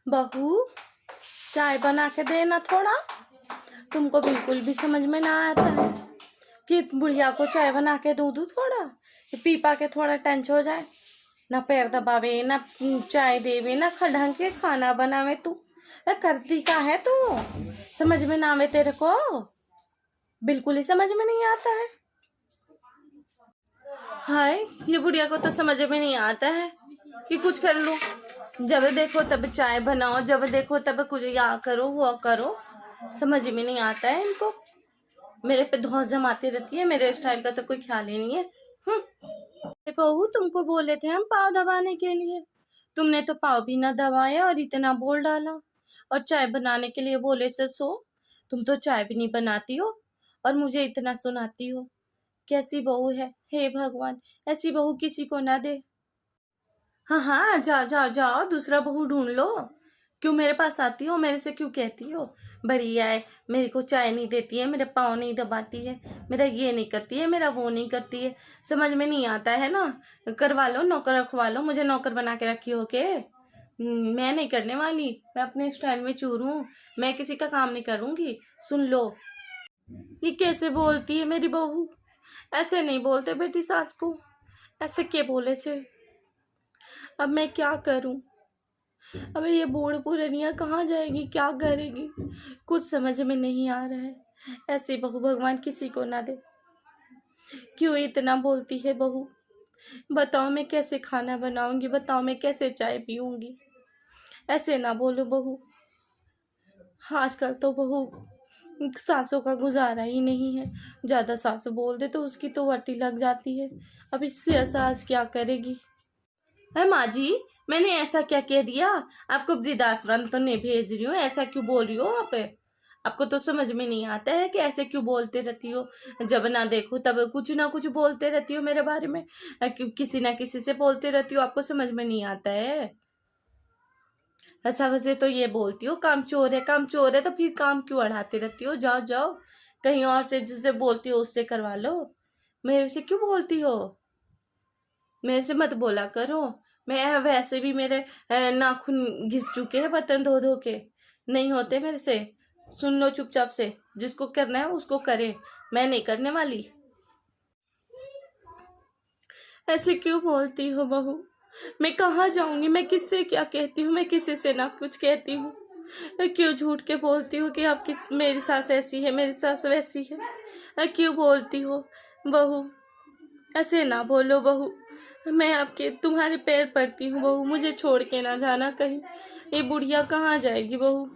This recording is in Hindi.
बहू, चाय बना के देना थोड़ा। तुमको बिल्कुल भी समझ में ना आता है कि बुढ़िया को चाय बना के दूँ थोड़ा, पी पा के थोड़ा टेंशन हो जाए। ना पैर दबावे, ना चाय देवे, ना ढंग के खाना बनावे। तू करती का है तू? समझ में ना आवे तेरे को? बिल्कुल ही समझ में नहीं आता है। हाय, ये बुढ़िया को तो समझ में नहीं आता है कि कुछ कर लो। जब देखो तब चाय बनाओ, जब देखो तब कुछ या करो वो करो। समझ में नहीं आता है इनको। मेरे पे धौंस जमाती रहती है, मेरे स्टाइल का तो कोई ख्याल ही नहीं है। बहू, तुमको बोले थे हम पाव दबाने के लिए, तुमने तो पाव भी ना दबाया और इतना बोल डाला। और चाय बनाने के लिए बोले से तुम तो चाय भी नहीं बनाती हो और मुझे इतना सुनाती हो। कैसी बहू है, हे भगवान, ऐसी बहू किसी को ना दे। हाँ हाँ, जाओ दूसरा बहू ढूंढ लो। क्यों मेरे पास आती हो, मेरे से क्यों कहती हो बढ़िया है, मेरे को चाय नहीं देती है, मेरे पाँव नहीं दबाती है, मेरा ये नहीं करती है, मेरा वो नहीं करती है। समझ में नहीं आता है ना? करवा लो, नौकर रखवा लो। मुझे नौकर बना के रखी हो के? मैं नहीं करने वाली, मैं अपने स्टाइल में चूर हूँ, मैं किसी का काम नहीं करूँगी। सुन लो, ये कैसे बोलती है मेरी बहू? ऐसे नहीं बोलते बेटी सास को, ऐसे क्या बोले से। अब मैं क्या करूं? अब ये बूढ़ पुरनिया कहाँ जाएगी, क्या करेगी? कुछ समझ में नहीं आ रहा है। ऐसी बहू भगवान किसी को ना दे। क्यों इतना बोलती है बहू? बताओ मैं कैसे खाना बनाऊंगी, बताओ मैं कैसे चाय पीऊंगी। ऐसे ना बोलो बहू। आजकल तो बहू सासों का गुजारा ही नहीं है। ज़्यादा सास बोल दे तो उसकी तो वटी लग जाती है। अब इससे सास क्या करेगी? है माँ जी, मैंने ऐसा क्या कह दिया? आपको वृद्धाश्रम तो नहीं भेज रही हूँ, ऐसा क्यों बोल रही हो आप? आपको तो समझ में नहीं आता है कि ऐसे क्यों बोलते रहती हो? जब ना देखो तब कुछ ना कुछ बोलते रहती हो मेरे बारे में। किसी ना किसी से बोलते रहती हो, आपको समझ में नहीं आता है? ऐसा वैसे तो ये बोलती हो काम चोर है, काम चोर है, तो फिर काम क्यों अड़ाते रहती हो? जाओ जाओ, कहीं और से जिससे बोलती हो उससे करवा लो। मेरे से क्यों बोलती हो? मेरे से मत बोला करो। मैं वैसे भी मेरे नाखून घिस चुके हैं बर्तन धो धो के, नहीं होते मेरे से। सुन लो चुपचाप से, जिसको करना है उसको करे, मैं नहीं करने वाली। ऐसे क्यों बोलती हो बहू? मैं कहाँ जाऊंगी? मैं किससे क्या कहती हूँ? मैं किसी से ना कुछ कहती हूँ। क्यों झूठ के बोलती हो कि आप किस मेरी सास ऐसी है, मेरी सास वैसी है? क्यों बोलती हो बहू? ऐसे ना बोलो बहू। मैं आपके तुम्हारे पैर पड़ती हूँ बहू, मुझे छोड़ के ना जाना कहीं। ये बुढ़िया कहाँ जाएगी बहू?